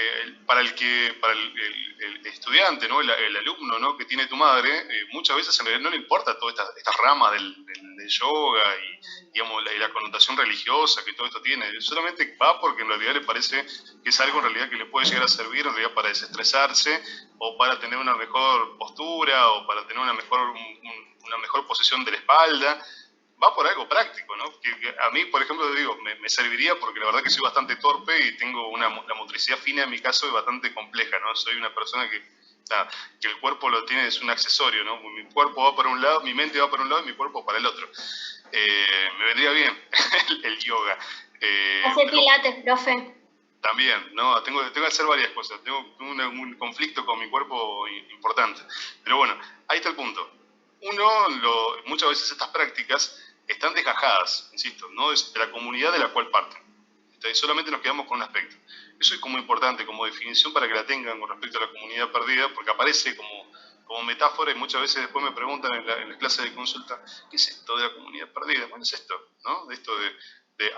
para el estudiante, ¿no? El alumno, ¿no? Que tiene tu madre, muchas veces en realidad no le importa toda esta rama del yoga y, digamos, la connotación religiosa que todo esto tiene. Solamente va porque en realidad le parece que es algo en realidad que le puede llegar a servir en realidad para desestresarse o para tener una mejor postura o para tener una mejor posición de la espalda. Va por algo práctico, ¿no? Que a mí, por ejemplo, digo, me serviría porque la verdad que soy bastante torpe y tengo la motricidad fina en mi caso es bastante compleja, ¿no? Soy una persona que el cuerpo lo tiene, es un accesorio, ¿no? Mi cuerpo va para un lado, mi mente va para un lado y mi cuerpo para el otro. Me vendría bien el yoga. ¿Hace pilates, profe? También, ¿no? Tengo que hacer varias cosas. Tengo un conflicto con mi cuerpo importante. Pero bueno, ahí está el punto. Muchas veces estas prácticas están desgajadas, insisto, no es de la comunidad de la cual parten. Entonces, solamente nos quedamos con un aspecto. Eso es como importante, como definición para que la tengan con respecto a la comunidad perdida, porque aparece como metáfora y muchas veces después me preguntan en las clases de consulta, ¿qué es esto de la comunidad perdida? Bueno, es esto, ¿no? Esto de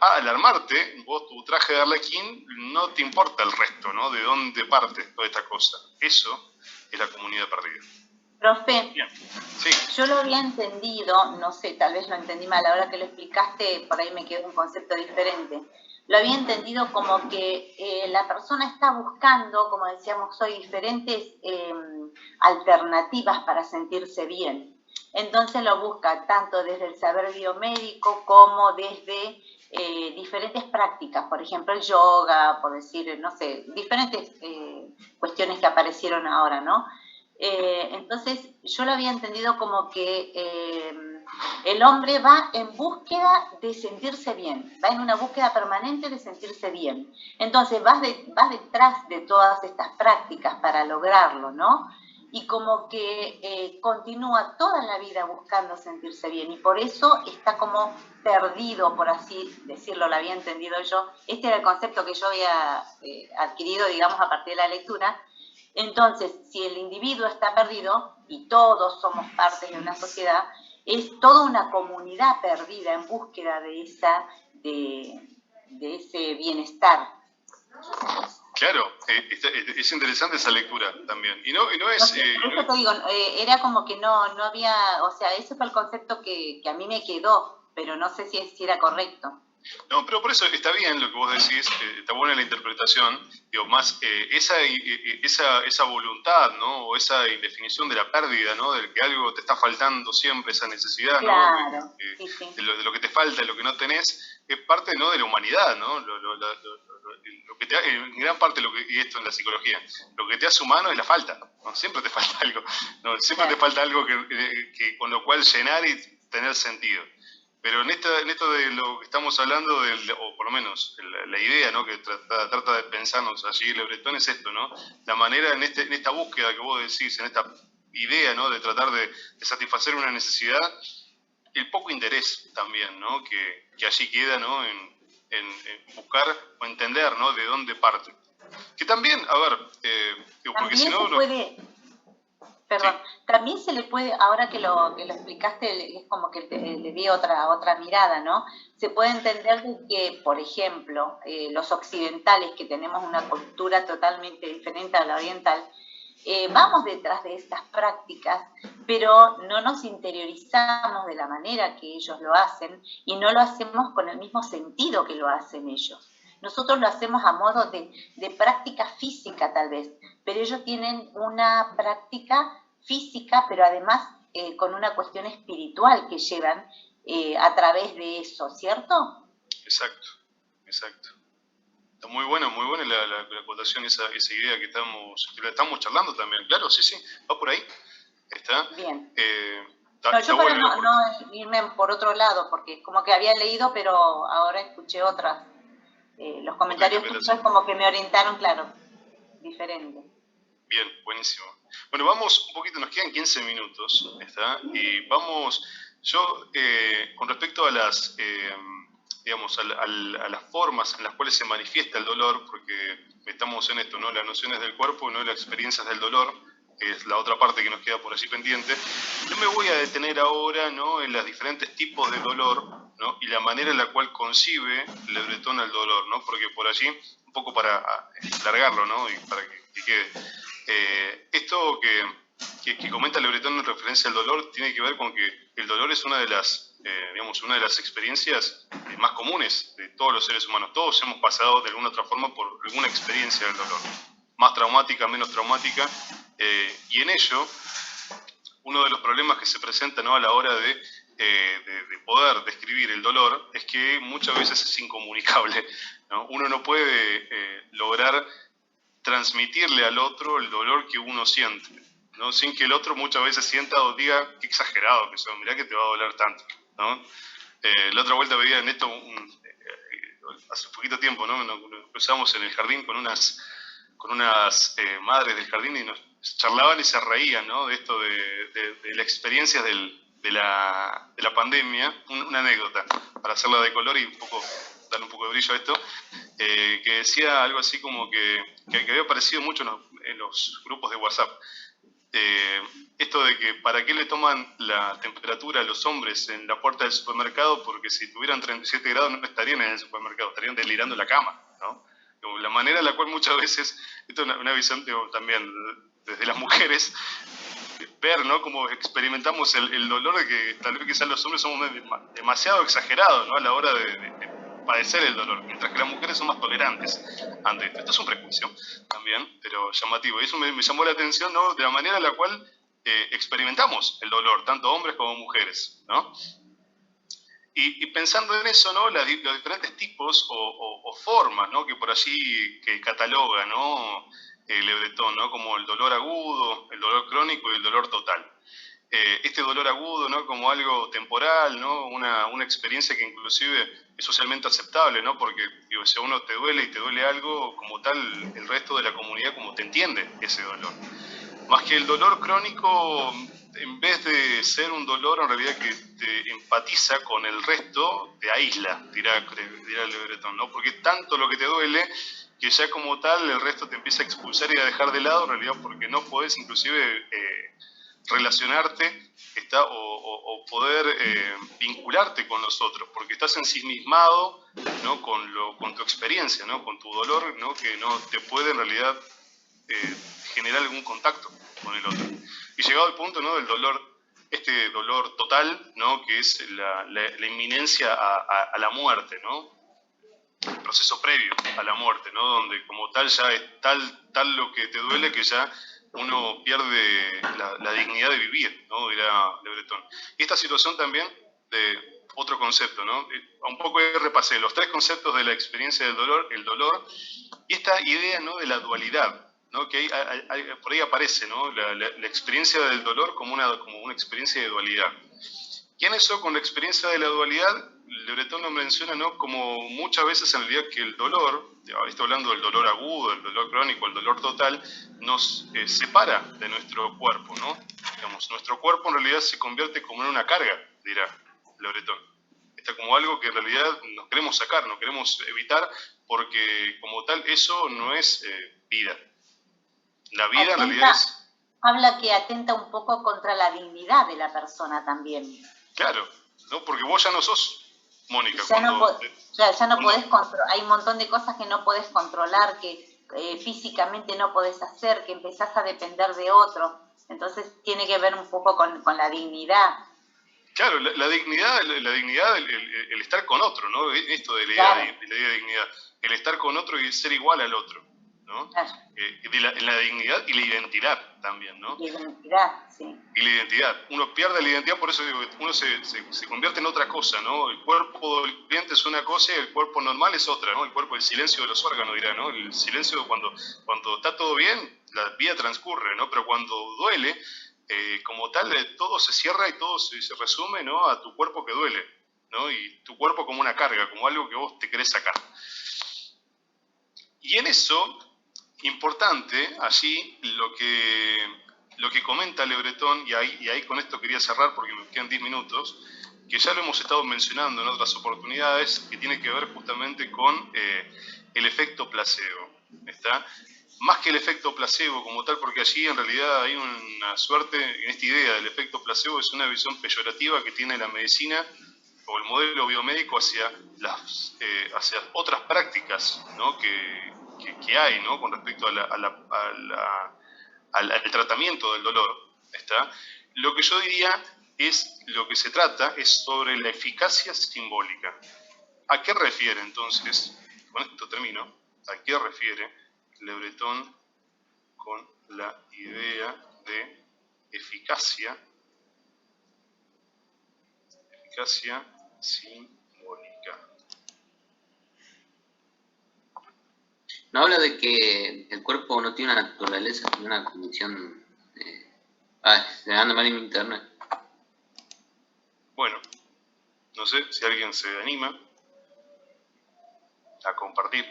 alarmarte, vos tu traje de Arlequín, no te importa el resto, ¿no? De dónde parte toda esta cosa. Eso es la comunidad perdida. Profe, sí. Yo lo había entendido, no sé, tal vez lo entendí mal, ahora que lo explicaste, por ahí me quedó un concepto diferente. Lo había entendido como que la persona está buscando, como decíamos hoy, diferentes alternativas para sentirse bien. Entonces lo busca tanto desde el saber biomédico como desde diferentes prácticas, por ejemplo el yoga, por decir, no sé, diferentes cuestiones que aparecieron ahora, ¿no? Entonces yo lo había entendido como que el hombre va en búsqueda de sentirse bien, va en una búsqueda permanente de sentirse bien. Entonces vas detrás de todas estas prácticas para lograrlo, ¿no? Y como que continúa toda la vida buscando sentirse bien y por eso está como perdido, por así decirlo, lo había entendido yo. Este era el concepto que yo había adquirido, digamos, a partir de la lectura. Entonces, si el individuo está perdido, y todos somos parte de una sociedad, es toda una comunidad perdida en búsqueda de ese bienestar. Claro, es interesante esa lectura también. Y no es... por eso te digo, era como que no había... O sea, ese fue el concepto que a mí me quedó, pero no sé si era correcto. No, pero por eso está bien lo que vos decís, está buena la interpretación, digo, más esa voluntad, ¿no? O esa definición de la pérdida, ¿no? Del que algo te está faltando siempre, esa necesidad, claro, ¿no? sí. De lo que te falta, de lo que no tenés, es parte, ¿no? De la humanidad, ¿no? Lo que en gran parte, y esto en la psicología, lo que te hace humano es la falta, ¿no? Siempre te falta algo, ¿no? Siempre te falta algo con lo cual llenar y tener sentido. Pero en esto de lo que estamos hablando, o por lo menos la idea, ¿no? Que trata de pensarnos allí Le Breton es esto, ¿no? La manera en esta búsqueda que vos decís, en esta idea, ¿no? De tratar de satisfacer una necesidad, el poco interés también, ¿no? Que allí queda, ¿no? En buscar o entender, ¿no? De dónde parte. Que también, a ver, porque si no... Perdón, sí. También se le puede, ahora que lo explicaste, es como que le vi otra mirada, ¿no? Se puede entender de que, por ejemplo, los occidentales, que tenemos una cultura totalmente diferente a la oriental, vamos detrás de estas prácticas, pero no nos interiorizamos de la manera que ellos lo hacen y no lo hacemos con el mismo sentido que lo hacen ellos. Nosotros lo hacemos a modo de práctica física tal vez, pero ellos tienen una práctica física, pero además con una cuestión espiritual que llevan a través de eso, ¿cierto? Exacto. Está muy buena la acotación, esa idea que estamos charlando también. Claro, sí, va por ahí. Está. Bien. Yo para no irme por otro lado, porque como que había leído, pero ahora escuché otras. Los comentarios tuyos como que me orientaron, claro, diferente. Bien, buenísimo. Bueno, vamos un poquito, nos quedan 15 minutos, ¿está? Y vamos Yo, con respecto a las, digamos, a las formas en las cuales se manifiesta el dolor, porque estamos en esto, ¿no? Las nociones del cuerpo, no las experiencias del dolor, que es la otra parte que nos queda por allí pendiente. Yo me voy a detener ahora, ¿no?, en los diferentes tipos de dolor, ¿no?, y la manera en la cual concibe Le Breton el dolor, ¿no? Porque por allí, un poco para largarlo, ¿no?, y para que quede. Esto que comenta Le Breton en referencia al dolor tiene que ver con que el dolor es una de las, digamos, una de las experiencias más comunes de todos los seres humanos. Todos hemos pasado de alguna otra forma por alguna experiencia del dolor, más traumática, menos traumática, y en ello, uno de los problemas que se presenta, ¿no?, a la hora de poder describir el dolor es que muchas veces es incomunicable, ¿no? Uno no puede lograr transmitirle al otro el dolor que uno siente, ¿no?, sin que el otro muchas veces sienta o diga, qué exagerado que son, mirá que te va a doler tanto, ¿no? La otra vuelta veía en esto, hace poquito tiempo, ¿no?, nos cruzamos en el jardín con unas madres del jardín y nos charlaban y se reían, ¿no?, de esto de las experiencias de la pandemia. Una anécdota para hacerla de color y darle un poco de brillo a esto, que decía algo así como que había aparecido mucho en los grupos de WhatsApp. Esto de que para qué le toman la temperatura a los hombres en la puerta del supermercado, porque si tuvieran 37 grados no estarían en el supermercado, estarían delirando en la cama, ¿no? La manera en la cual muchas veces, esto es una visión también desde las mujeres, ver, ¿no?, cómo experimentamos el dolor de que tal vez quizás los hombres somos demasiado exagerados, ¿no?, a la hora de padecer el dolor, mientras que las mujeres son más tolerantes ante esto. Esto es un prejuicio también, pero llamativo. Y eso me llamó la atención, ¿no?, de la manera en la cual experimentamos el dolor, tanto hombres como mujeres, ¿no? Y pensando en eso, ¿no?, los diferentes tipos o formas, ¿no?, que por allí que cataloga, ¿no?, Le Breton, ¿no?, como el dolor agudo, el dolor crónico y el dolor total. Este dolor agudo, ¿no?, como algo temporal, ¿no?, una experiencia que inclusive es socialmente aceptable, ¿no?, porque digo, si a uno te duele y te duele algo, como tal, el resto de la comunidad como te entiende ese dolor. Más que el dolor crónico, en vez de ser un dolor en realidad que te empatiza con el resto, te aísla, dirá Le Breton, ¿no? Porque es tanto lo que te duele que ya como tal el resto te empieza a expulsar y a dejar de lado, en realidad porque no podés inclusive relacionarte o poder vincularte con los otros, porque estás ensimismado, ¿no?, con tu experiencia, ¿no?, con tu dolor, ¿no?, que no te puede en realidad generar algún contacto con el otro. Y llegado al punto, ¿no?, del dolor, este dolor total, ¿no?, que es la inminencia a la muerte, ¿no?, el proceso previo a la muerte, ¿no?, donde como tal ya es tal lo que te duele que ya uno pierde la dignidad de vivir, ¿no?, dirá Le Breton. Y esta situación también de otro concepto, ¿no? Un poco repasé los tres conceptos de la experiencia del dolor, el dolor, y esta idea, ¿no?, de la dualidad, ¿no?, que por ahí aparece, ¿no?, la experiencia del dolor como una experiencia de dualidad. Y en eso, con la experiencia de la dualidad, Le Breton lo menciona, ¿no?, como muchas veces en realidad que el dolor, está hablando del dolor agudo, el dolor crónico, el dolor total, nos separa de nuestro cuerpo, ¿no? Digamos, nuestro cuerpo en realidad se convierte como en una carga, dirá Le Breton. Está como algo que en realidad nos queremos sacar, nos queremos evitar, porque como tal eso no es vida. La vida en realidad es... Habla que atenta un poco contra la dignidad de la persona también. Claro, ¿no? Porque vos ya no sos Mónica. Ya no podés controlar, hay un montón de cosas que no podés controlar, que físicamente no podés hacer, que empezás a depender de otro. Entonces tiene que ver un poco con la dignidad. Claro, la dignidad, el estar con otro, ¿no? Esto de la idea de dignidad, el estar con otro y ser igual al otro, ¿no? Claro. La dignidad y la identidad también, ¿no? La identidad, sí. Y la identidad. Uno pierde la identidad, por eso digo que uno se convierte en otra cosa, ¿no? El cuerpo doliente es una cosa y el cuerpo normal es otra, ¿no? El cuerpo, el silencio de los órganos, dirá, ¿no? El silencio cuando está todo bien, la vida transcurre, ¿no? Pero cuando duele, como tal, todo se cierra y todo se resume, ¿no?, a tu cuerpo que duele, ¿no? Y tu cuerpo como una carga, como algo que vos te querés sacar. Y en eso, importante, allí, lo que lo que comenta Le Breton, y ahí con esto quería cerrar porque me quedan 10 minutos, que ya lo hemos estado mencionando en otras oportunidades, que tiene que ver justamente con el efecto placebo. ¿Está? Más que el efecto placebo como tal, porque allí en realidad hay una suerte, en esta idea del efecto placebo es una visión peyorativa que tiene la medicina o el modelo biomédico hacia otras prácticas, ¿no? que hay, ¿no? Con respecto al tratamiento del dolor. ¿Está? Lo que yo diría lo que se trata es sobre la eficacia simbólica. ¿A qué refiere entonces? Con esto termino. ¿A qué refiere Le Breton con la idea de eficacia simbólica? No habla de que el cuerpo no tiene una naturaleza, sino una condición. Se anda mal en mi internet. Bueno, no sé si alguien se anima a compartir.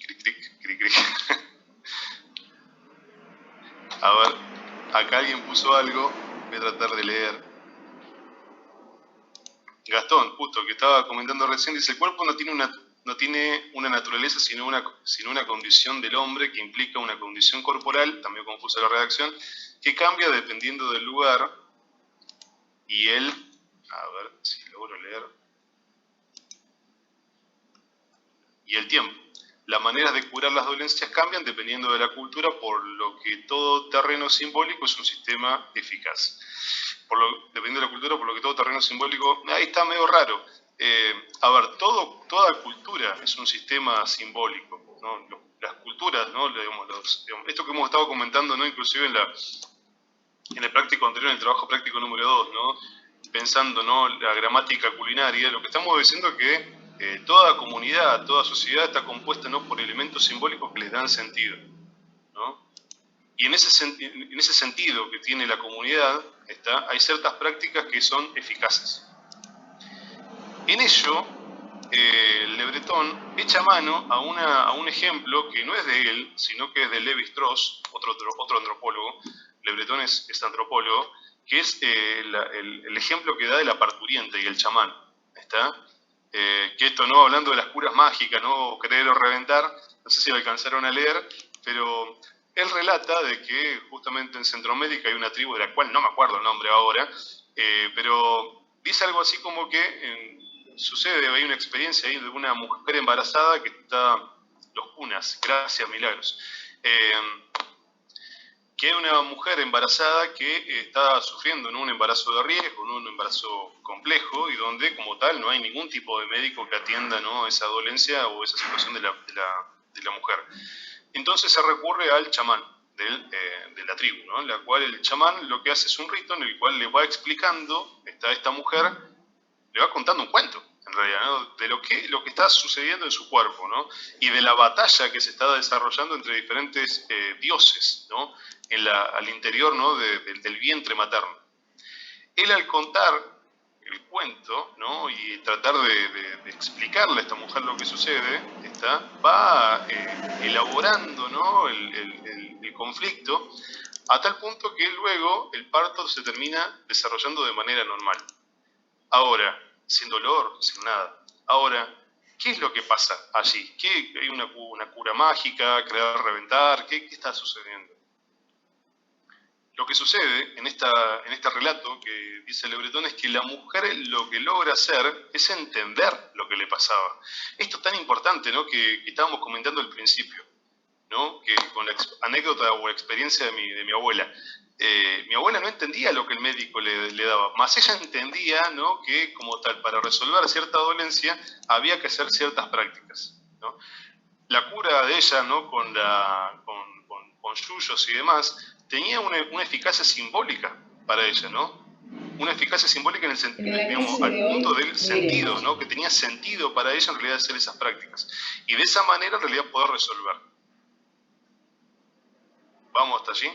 Cric. A ver, acá alguien puso algo, voy a tratar de leer. Gastón, justo, que estaba comentando recién, dice, el cuerpo no tiene una naturaleza, sino una condición del hombre que implica una condición corporal, también confusa la redacción, que cambia dependiendo del lugar y a ver si logro leer, y el tiempo. Las maneras de curar las dolencias cambian dependiendo de la cultura, por lo que todo terreno simbólico es un sistema eficaz. Dependiendo de la cultura, por lo que todo terreno simbólico, ahí está medio raro. A ver, toda cultura es un sistema simbólico, ¿no? Las culturas, ¿no? Esto que hemos estado comentando, ¿no? Inclusive en el práctico anterior, en el trabajo práctico número 2, ¿no? Pensando, ¿no? La gramática culinaria, lo que estamos diciendo es que toda comunidad, toda sociedad está compuesta, ¿no? por elementos simbólicos que les dan sentido, ¿no? Y en ese sentido que tiene la comunidad, hay ciertas prácticas que son eficaces. En ello, Le Breton echa mano a un ejemplo que no es de él, sino que es de Levi Strauss, otro antropólogo. Le Breton es antropólogo, que es el ejemplo que da de la parturienta y el chamán. ¿Está? Que esto, no hablando de las curas mágicas, no creer o reventar, no sé si lo alcanzaron a leer, pero él relata de que justamente en Centroamérica hay una tribu de la cual no me acuerdo el nombre ahora, pero dice algo así como que hay una experiencia ahí de una mujer embarazada que está, los cunas, gracias, milagros, que hay una mujer embarazada que está sufriendo, ¿no? un embarazo de riesgo, ¿no? un embarazo complejo, y donde como tal no hay ningún tipo de médico que atienda, ¿no? esa dolencia o esa situación de la mujer. Entonces se recurre al chamán de la tribu, ¿no? en la cual el chamán lo que hace es un rito en el cual le va explicando a esta mujer, le va contando un cuento, en realidad, ¿no? de lo que está sucediendo en su cuerpo, ¿no? y de la batalla que se está desarrollando entre diferentes dioses, ¿no? al interior, ¿no? del vientre materno. Él, al contar el cuento, ¿no? y tratar de explicarle a esta mujer lo que sucede, va elaborando, ¿no? el conflicto, a tal punto que luego el parto se termina desarrollando de manera normal. Ahora, sin dolor, sin nada. Ahora, ¿qué es lo que pasa allí? ¿Hay una cura mágica, crear, reventar? ¿Qué está sucediendo? Lo que sucede en este relato que dice Le Breton es que la mujer lo que logra hacer es entender lo que le pasaba. Esto es tan importante, ¿no? que estábamos comentando al principio, ¿no? que con la anécdota o experiencia de mi abuela. Mi abuela no entendía lo que el médico le daba, más ella entendía, ¿no? que como tal, para resolver cierta dolencia había que hacer ciertas prácticas, ¿no? La cura de ella, ¿no? con yuyos y demás, tenía una eficacia simbólica para ella, ¿no? Una eficacia simbólica en el sentido, digamos, al punto del sentido, ¿no? que tenía sentido para ella en realidad hacer esas prácticas. Y de esa manera en realidad poder resolver. ¿Vamos hasta allí?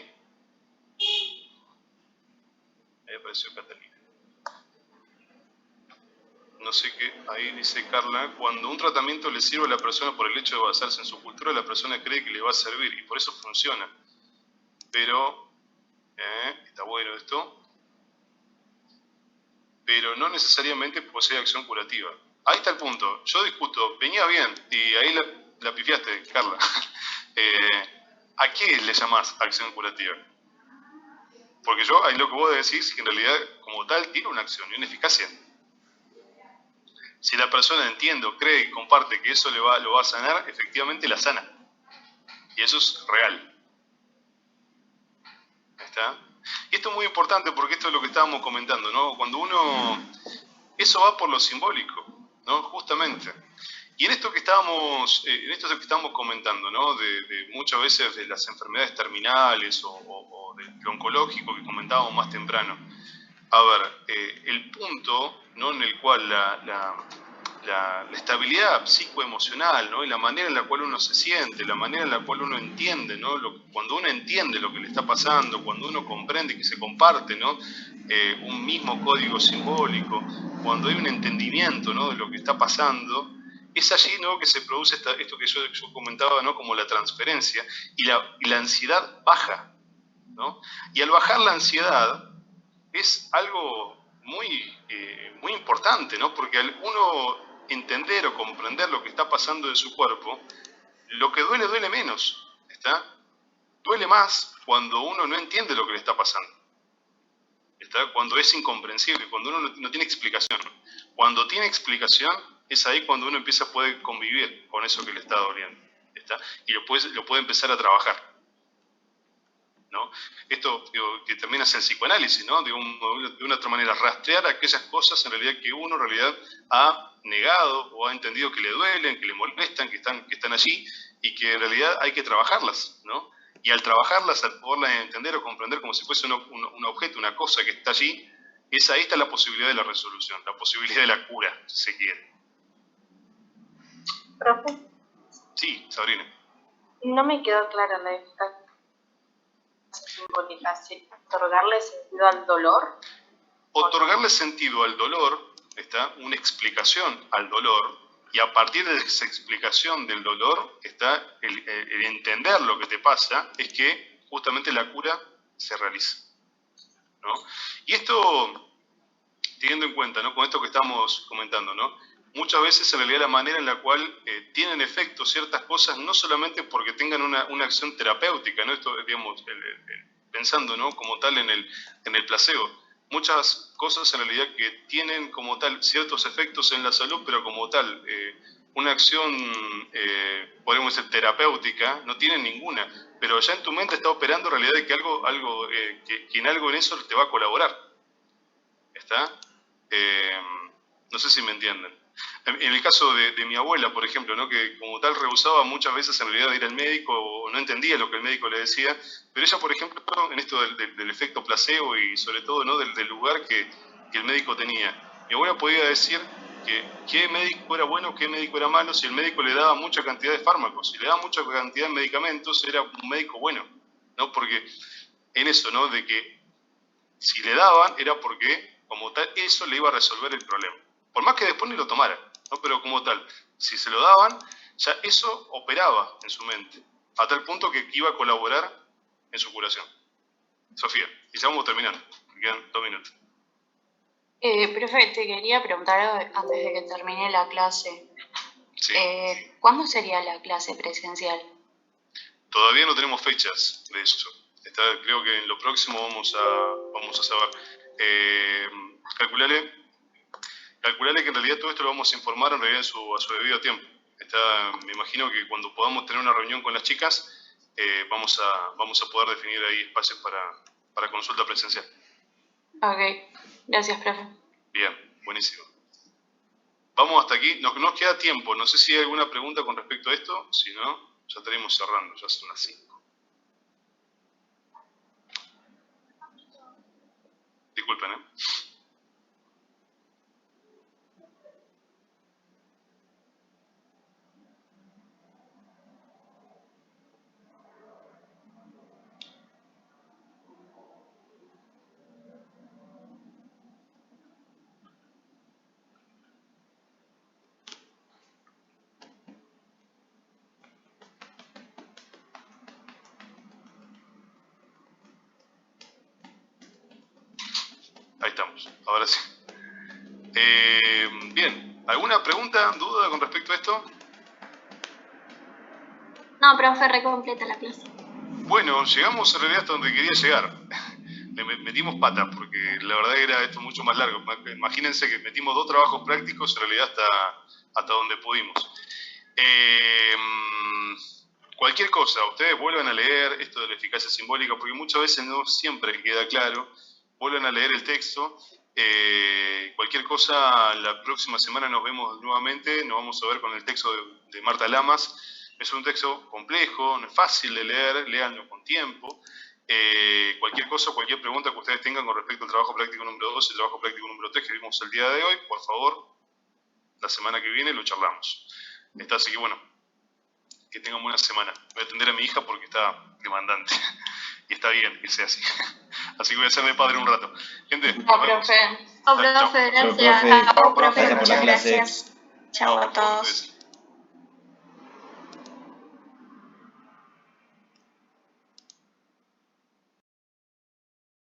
Ahí apareció Catalina. no sé qué, ahí dice Carla, cuando un tratamiento le sirve a la persona por el hecho de basarse en su cultura, la persona cree que le va a servir y por eso funciona. Pero, está bueno esto, pero no necesariamente posee acción curativa. Ahí está el punto. Yo discuto, venía bien, y ahí la pifiaste, Carla. ¿A qué le llamás acción curativa? Porque yo, ahí lo que vos decís, que en realidad, como tal, tiene una acción y una eficacia. Si la persona entiende o cree y comparte que eso lo va a sanar, efectivamente la sana. Y eso es real. ¿Está? Y esto es muy importante porque esto es lo que estábamos comentando, ¿no? Cuando uno... Eso va por lo simbólico, ¿no? Justamente. Y en esto que estábamos comentando, ¿no? De muchas veces de las enfermedades terminales o del oncológico que comentábamos más temprano. A ver, el punto, ¿no? En el cual la estabilidad psicoemocional, ¿no? Y la manera en la cual uno se siente, la manera en la cual uno entiende, ¿no? Cuando uno entiende lo que le está pasando, cuando uno comprende que se comparte, ¿no? Un mismo código simbólico, cuando hay un entendimiento, ¿no? De lo que está pasando, es allí, ¿no? Que se produce esto que yo comentaba, ¿no? Como la transferencia, y la ansiedad baja, ¿no? Y al bajar la ansiedad es algo muy importante, ¿no? Porque al uno entender o comprender lo que está pasando en su cuerpo, lo que duele menos, ¿está? Duele más cuando uno no entiende lo que le está pasando, ¿está? Cuando es incomprensible, cuando uno no tiene explicación. Cuando tiene explicación, es ahí cuando uno empieza a poder convivir con eso que le está doliendo, ¿está? Y lo puede empezar a trabajar, ¿no? Esto que también hace el psicoanálisis, ¿no? De una otra manera, rastrear aquellas cosas en realidad que uno en realidad ha negado o ha entendido que le duelen, que le molestan, que están allí y que en realidad hay que trabajarlas, ¿no? Y al trabajarlas, al poderlas entender o comprender como si fuese un objeto, una cosa que está allí, ahí está la posibilidad de la resolución, la posibilidad de la cura, si se quiere. ¿Profe? Sí, Sabrina. No me quedó clara la eficacia simbólica, ¿otorgarle sentido al dolor? Otorgarle sentido al dolor, está una explicación al dolor, y a partir de esa explicación del dolor está el entender lo que te pasa, es que justamente la cura se realiza, ¿no? Y esto, teniendo en cuenta, ¿no? Con esto que estamos comentando, ¿no? Muchas veces en realidad la manera en la cual tienen efecto ciertas cosas, no solamente porque tengan una acción terapéutica, ¿no? Esto, digamos, pensando, ¿no? Como tal en el placebo. Muchas cosas en realidad que tienen como tal ciertos efectos en la salud, pero como tal una acción, podemos decir, terapéutica, no tienen ninguna. Pero ya en tu mente está operando en realidad de que que en algo en eso te va a colaborar. ¿Está? No sé si me entienden. En el caso de mi abuela, por ejemplo, ¿no? Que como tal rehusaba muchas veces en realidad de ir al médico o no entendía lo que el médico le decía, pero ella, por ejemplo, en esto del efecto placebo y sobre todo, ¿no? del lugar que el médico tenía, mi abuela podía decir que qué médico era bueno, qué médico era malo, si el médico le daba mucha cantidad de fármacos, si le daba mucha cantidad de medicamentos, era un médico bueno, ¿no? Porque en eso, ¿no? De que si le daban era porque como tal eso le iba a resolver el problema. Por más que después ni lo tomara, ¿no? Pero como tal, si se lo daban, ya eso operaba en su mente, a tal punto que iba a colaborar en su curación. Sofía, y ya vamos terminando, me quedan 2 minutos. Profe, te quería preguntar antes de que termine la clase. Sí. ¿Cuándo sería la clase presencial? Todavía no tenemos fechas de eso. Creo que en lo próximo vamos a saber. Calculale que en realidad todo esto lo vamos a informar en realidad a su debido tiempo. Me imagino que cuando podamos tener una reunión con las chicas, vamos a poder definir ahí espacios para consulta presencial. Ok, gracias, profe. Bien, buenísimo. Vamos hasta aquí. Nos queda tiempo. No sé si hay alguna pregunta con respecto a esto. Si no, ya estaremos cerrando. Ya son las 5. Disculpen, ¿eh? Ahí estamos, ahora sí. Bien, ¿alguna pregunta, duda con respecto a esto? No, profe, recompleta la clase. Bueno, llegamos en realidad hasta donde quería llegar. Le metimos pata, porque la verdad era esto mucho más largo. Imagínense que metimos 2 trabajos prácticos en realidad hasta donde pudimos. Cualquier cosa, ustedes vuelvan a leer esto de la eficacia simbólica, porque muchas veces no siempre queda claro. Vuelvan a leer el texto. Cualquier cosa, la próxima semana nos vemos nuevamente. Nos vamos a ver con el texto de Marta Lamas. Es un texto complejo, no es fácil de leer, léanlo con tiempo. Cualquier cosa, cualquier pregunta que ustedes tengan con respecto al trabajo práctico número 2 y el trabajo práctico número 3 que vimos el día de hoy, por favor, la semana que viene lo charlamos. Así que bueno, que tengan buena semana. Voy a atender a mi hija porque está demandante. Y está bien que sea así. Así que voy a ser de padre un rato. Gente, No, profe. Profe, gracias. Chao, profe. Chao, profe, Gracias por la muchas clase. gracias. Chao a todos.